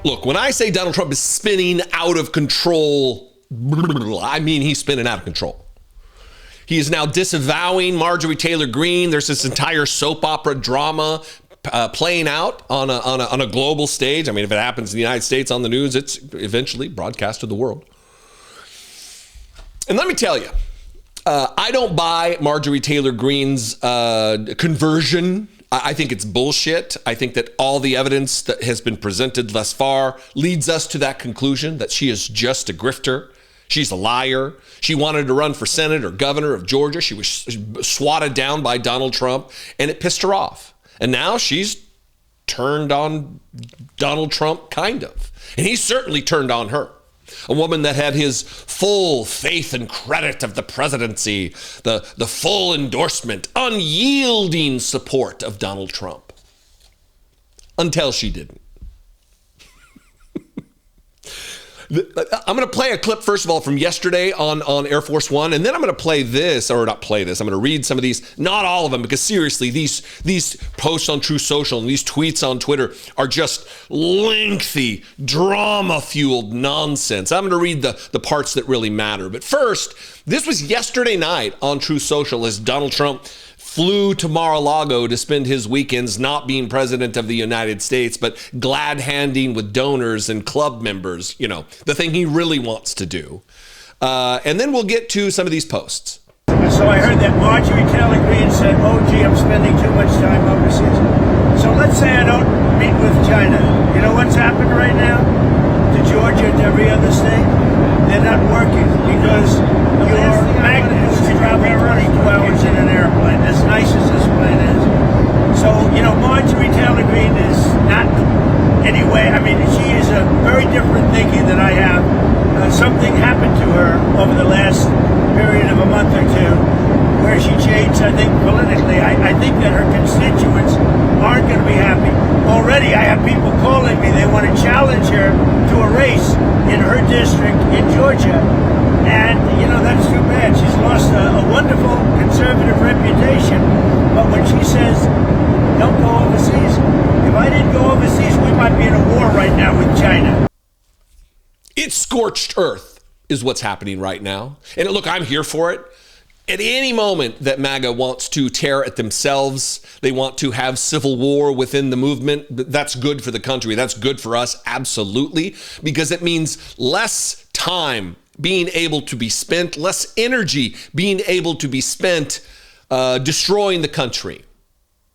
Look, when I say Donald Trump is spinning out of control, I mean he's spinning out of control. He is now disavowing Marjorie Taylor Greene. There's this entire soap opera drama playing out on a global stage. I mean, if it happens in the United States on the news, it's eventually broadcast to the world. And let me tell you, I don't buy Marjorie Taylor Greene's conversion. I think it's bullshit. I think that all the evidence that has been presented thus far leads us to that conclusion that she is just a grifter. She's a liar. She wanted to run for Senate or governor of Georgia. She was swatted down by Donald Trump, and it pissed her off. And now she's turned on Donald Trump, kind of. And he certainly turned on her. A woman that had his full faith and credit of the presidency, the full endorsement, unyielding support of Donald Trump. Until she didn't. I'm going to play a clip, first of all, from yesterday on Air Force One, and then I'm going to play this, or not play this. I'm going to read some of these, not all of them, because seriously, these posts on Truth Social and these tweets on Twitter are just lengthy, drama-fueled nonsense. I'm going to read the parts that really matter. But first, this was yesterday night on Truth Social as Donald Trump flew to Mar-a-Lago to spend his weekends not being president of the United States, but glad-handing with donors and club members, you know, the thing he really wants to do. And then we'll get to some of these posts. So I heard that Marjorie Taylor Greene said, oh, gee, I'm spending too much time overseas. So let's say I don't meet with China. You know what's happened right now to Georgia and every other state? They're not working because your magnets travel 22 hours in an airplane, as nice as this plane is. So, you know, Marjorie Taylor Greene is not anyway, I mean, she is a very different thinking than I have. Something happened to her over the last period of a month or two where she changed, I think, politically. I think that her constituents aren't going to be happy. Already, I have people calling me. They want to challenge her to a race in her district in Georgia. And, you know, that's too bad. She's lost a wonderful conservative reputation. But when she says, don't go overseas, if I didn't go overseas, we might be in a war right now with China. It's scorched earth is what's happening right now. And look, I'm here for it. At any moment that MAGA wants to tear at themselves, they want to have civil war within the movement, that's good for the country. That's good for us, absolutely, because it means less time being able to be spent, less energy being able to be spent destroying the country,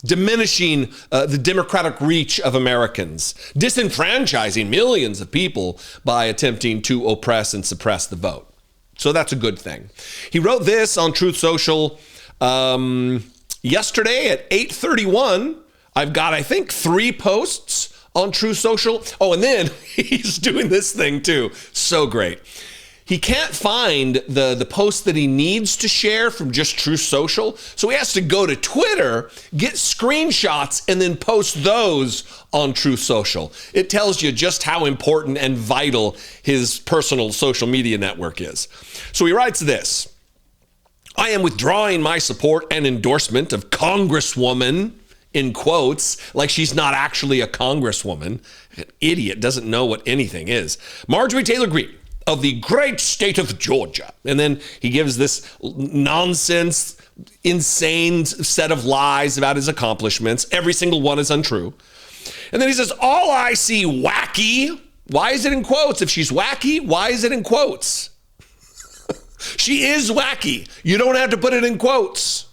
diminishing the democratic reach of Americans, disenfranchising millions of people by attempting to oppress and suppress the vote. So that's a good thing. He wrote this on Truth Social yesterday at 8:31. I've got, I think, 3 posts on Truth Social. Oh, and then he's doing this thing too. So great. He can't find the post that he needs to share from just Truth Social. So he has to go to Twitter, get screenshots, and then post those on Truth Social. It tells you just how important and vital his personal social media network is. So he writes this: I am withdrawing my support and endorsement of Congresswoman, in quotes, like she's not actually a congresswoman. An idiot, doesn't know what anything is. Marjorie Taylor Greene of the great state of Georgia. And then he gives this nonsense, insane set of lies about his accomplishments. Every single one is untrue. And then he says, all I see wacky. Why is it in quotes? If she's wacky, why is it in quotes? She is wacky. You don't have to put it in quotes.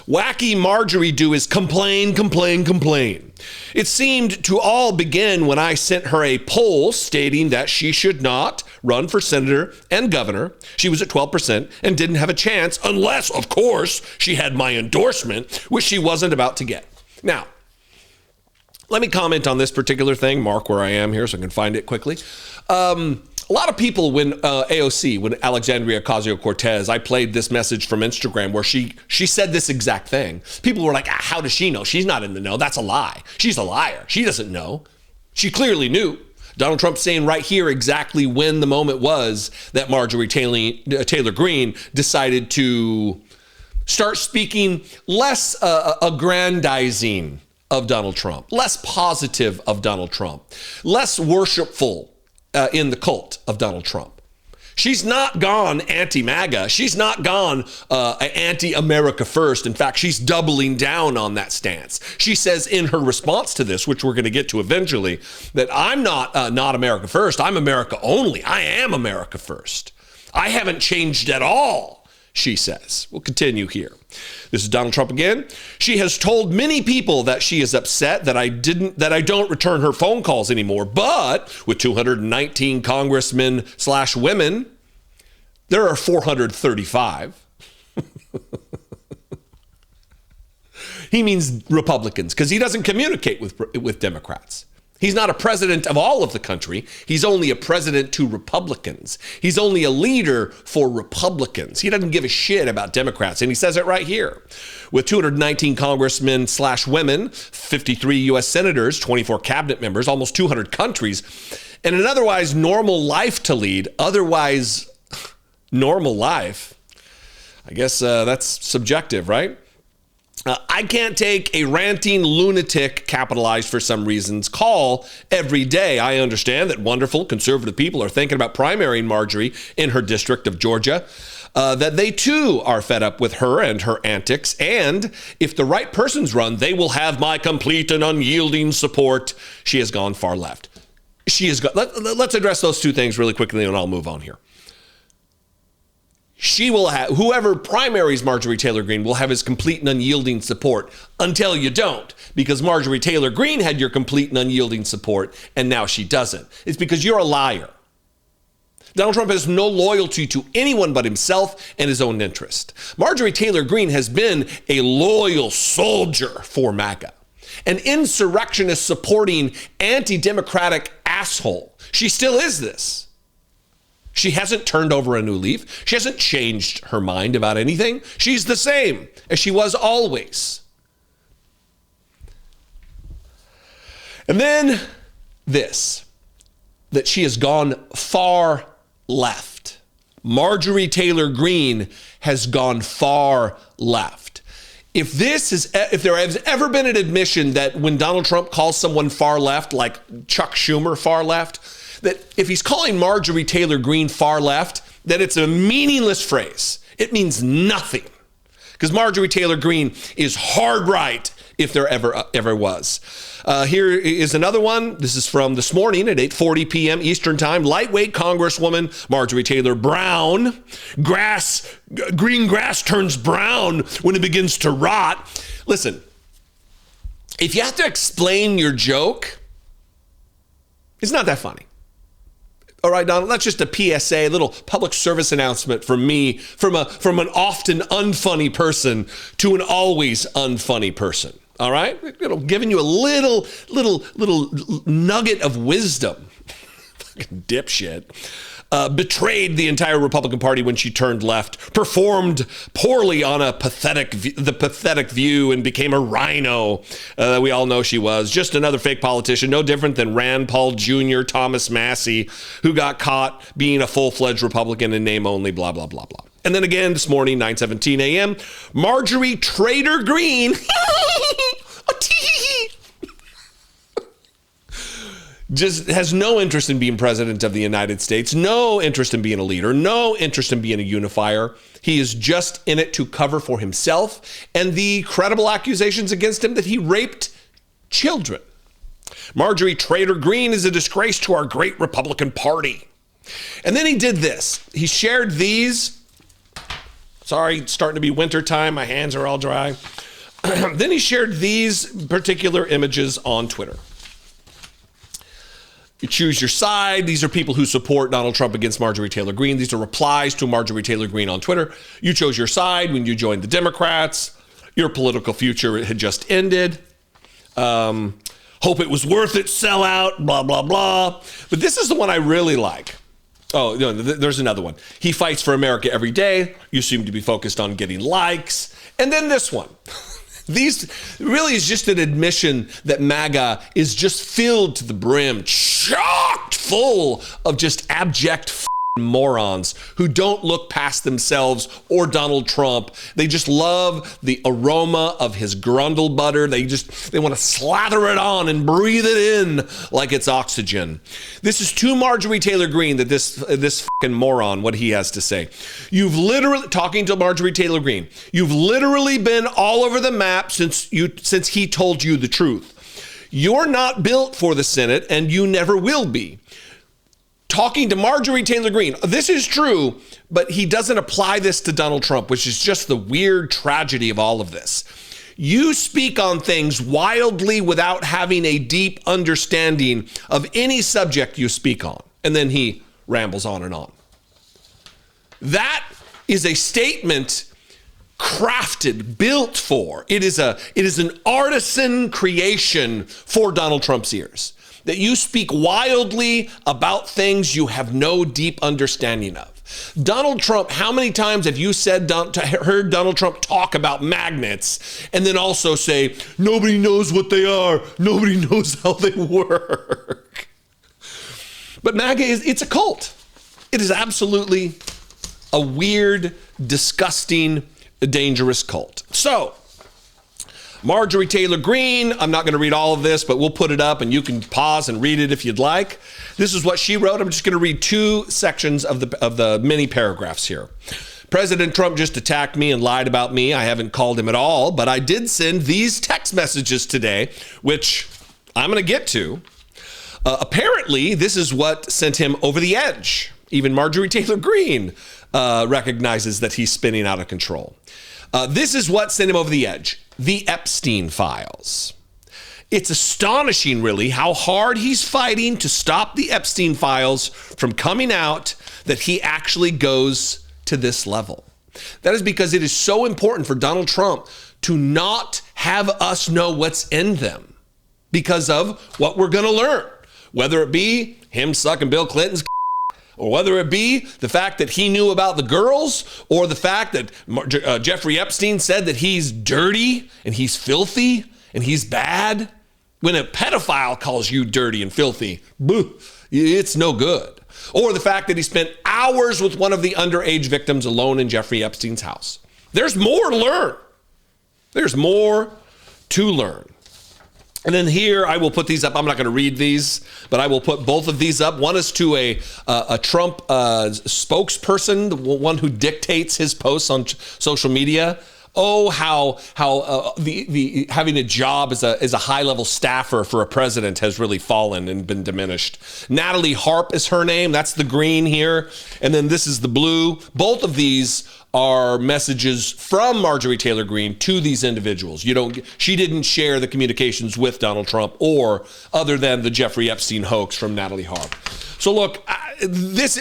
Wacky Marjorie do is complain, complain, complain. It seemed to all begin when I sent her a poll stating that she should not run for senator and governor. She was at 12% and didn't have a chance unless, of course, she had my endorsement, which she wasn't about to get. Now, let me comment on this particular thing. Mark where I am here so I can find it quickly. A lot of people, when AOC, when Alexandria Ocasio-Cortez, I played this message from Instagram where she said this exact thing. People were like, how does she know? She's not in the know. That's a lie. She's a liar. She doesn't know. She clearly knew. Donald Trump's saying right here exactly when the moment was that Marjorie Taylor Greene decided to start speaking less aggrandizing of Donald Trump, less positive of Donald Trump, less worshipful in the cult of Donald Trump. She's not gone anti-MAGA. She's not gone anti-America first. In fact, she's doubling down on that stance. She says in her response to this, which we're going to get to eventually, that I'm not America first. I'm America only. I am America first. I haven't changed at all, she says. We'll continue here. This is Donald Trump again. She has told many people that she is upset that I don't return her phone calls anymore. But with 219 congressmen / women, there are 435. He means Republicans because he doesn't communicate with Democrats. He's not a president of all of the country. He's only a president to Republicans. He's only a leader for Republicans. He doesn't give a shit about Democrats. And he says it right here. With 219 congressmen / women, 53 U.S. senators, 24 cabinet members, almost 200 countries, and an otherwise normal life to lead, otherwise normal life. I guess that's subjective, right? I can't take a ranting lunatic, capitalized for some reasons, call every day. I understand that wonderful conservative people are thinking about primarying Marjorie in her district of Georgia, that they too are fed up with her and her antics. And if the right persons run, they will have my complete and unyielding support. She has gone far left. Let's address those two things really quickly and I'll move on here. She will have, whoever primaries Marjorie Taylor Greene will have his complete and unyielding support until you don't, because Marjorie Taylor Greene had your complete and unyielding support and now she doesn't. It's because you're a liar. Donald Trump has no loyalty to anyone but himself and his own interest. Marjorie Taylor Greene has been a loyal soldier for MAGA, an insurrectionist supporting anti-democratic asshole. She still is this. She hasn't turned over a new leaf. She hasn't changed her mind about anything. She's the same as she was always. And then this, that she has gone far left. Marjorie Taylor Greene has gone far left. If there has ever been an admission that when Donald Trump calls someone far left, like Chuck Schumer far left, that if he's calling Marjorie Taylor Greene far left, that it's a meaningless phrase. It means nothing. Because Marjorie Taylor Greene is hard right if there ever was. Here is another one. This is from this morning at 8:40 p.m. Eastern Time. Lightweight Congresswoman Marjorie Taylor Brown. Green grass turns brown when it begins to rot. Listen, if you have to explain your joke, it's not that funny. All right, Donald, that's just a PSA, a little public service announcement from me, from an often unfunny person to an always unfunny person. All right, giving you a little nugget of wisdom. Fucking dipshit. Betrayed the entire Republican Party when she turned left, performed poorly on the pathetic View, and became a rhino. We all know she was just another fake politician, no different than Rand Paul Jr., Thomas Massey, who got caught being a full-fledged Republican in name only, blah, blah, blah, blah. And then again this morning, 9:17 a.m., Marjorie Trader Greene just has no interest in being president of the United States, no interest in being a leader, no interest in being a unifier. He is just in it to cover for himself and the credible accusations against him that he raped children. Marjorie Trader Greene is a disgrace to our great Republican Party. And then he did this. He shared these. Sorry, it's starting to be winter time. My hands are all dry. Then he shared these particular images on Twitter. You choose your side. These are people who support Donald Trump against Marjorie Taylor Greene. These are replies to Marjorie Taylor Greene on Twitter. You chose your side when you joined the Democrats. Your political future had just ended. Hope it was worth it, sell out, blah, blah, blah. But this is the one I really like. Oh, no, there's another one. He fights for America every day. You seem to be focused on getting likes. And then this one. These really is just an admission that MAGA is just filled to the brim, chocked full of just abject morons who don't look past themselves or Donald Trump. They just love the aroma of his grundle butter. They want to slather it on and breathe it in like it's oxygen. This is to Marjorie Taylor Greene that this fucking moron, what he has to say. You've literally, talking to Marjorie Taylor Greene, you've literally been all over the map since he told you the truth. You're not built for the Senate, and you never will be. Talking to Marjorie Taylor Greene, this is true, but he doesn't apply this to Donald Trump, which is just the weird tragedy of all of this. You speak on things wildly without having a deep understanding of any subject you speak on. And then he rambles on and on. That is a statement crafted, built for. It is an artisan creation for Donald Trump's ears. That you speak wildly about things you have no deep understanding of. Donald Trump, how many times have you heard Donald Trump talk about magnets and then also say, nobody knows what they are, nobody knows how they work? But MAGA it's a cult. It is absolutely a weird, disgusting, dangerous cult. So, Marjorie Taylor Greene, I'm not going to read all of this, but we'll put it up and you can pause and read it if you'd like. This is what she wrote. I'm just going to read two sections of the many paragraphs here. President Trump just attacked me and lied about me. I haven't called him at all, but I did send these text messages today, which I'm going to get to. Apparently, this is what sent him over the edge. Even Marjorie Taylor Greene recognizes that he's spinning out of control. This is what sent him over the edge. The Epstein Files. It's astonishing, really, how hard he's fighting to stop the Epstein Files from coming out that he actually goes to this level. That is because it is so important for Donald Trump to not have us know what's in them because of what we're going to learn, whether it be him sucking Bill Clinton's or whether it be the fact that he knew about the girls, or the fact that Jeffrey Epstein said that he's dirty and he's filthy and he's bad. When a pedophile calls you dirty and filthy, boo, it's no good. Or the fact that he spent hours with one of the underage victims alone in Jeffrey Epstein's house. There's more to learn. There's more to learn. And then here, I will put these up. I'm not going to read these, but I will put both of these up. One is to a Trump spokesperson, the one who dictates his posts on social media. Oh, how the having a job as a high-level staffer for a president has really fallen and been diminished. Natalie Harp is her name. That's the green here. And then this is the blue. Both of these are messages from Marjorie Taylor Greene to these individuals. She didn't share the communications with Donald Trump or other than the Jeffrey Epstein hoax from Natalie Harp. So look, a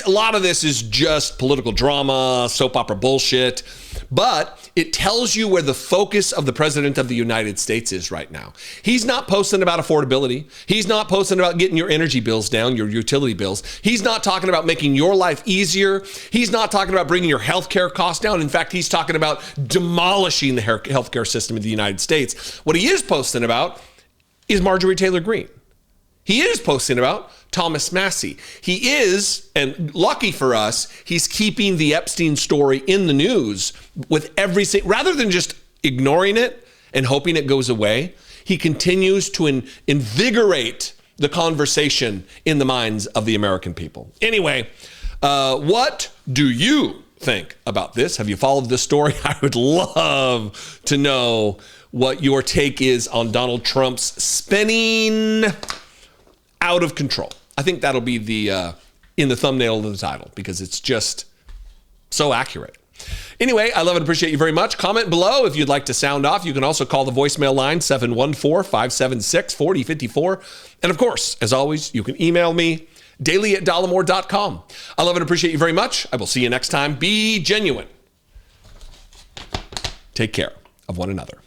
lot of this is just political drama, soap opera bullshit, but it tells you where the focus of the president of the United States is right now. He's not posting about affordability. He's not posting about getting your energy bills down, your utility bills. He's not talking about making your life easier. He's not talking about bringing your healthcare costs down. In fact, he's talking about demolishing the healthcare system in the United States. What he is posting about is Marjorie Taylor Greene. He is posting about Thomas Massie. He is, and lucky for us, he's keeping the Epstein story in the news with rather than just ignoring it and hoping it goes away, he continues to invigorate the conversation in the minds of the American people. Anyway, what do you think about this? Have you followed this story? I would love to know what your take is on Donald Trump's spinning out of control. I think that'll be in the thumbnail of the title because it's just so accurate. Anyway, I love and appreciate you very much. Comment below if you'd like to sound off. You can also call the voicemail line 714-576-4054. And of course, as always, you can email me daily@dollemore.com. I love and appreciate you very much. I will see you next time. Be genuine. Take care of one another.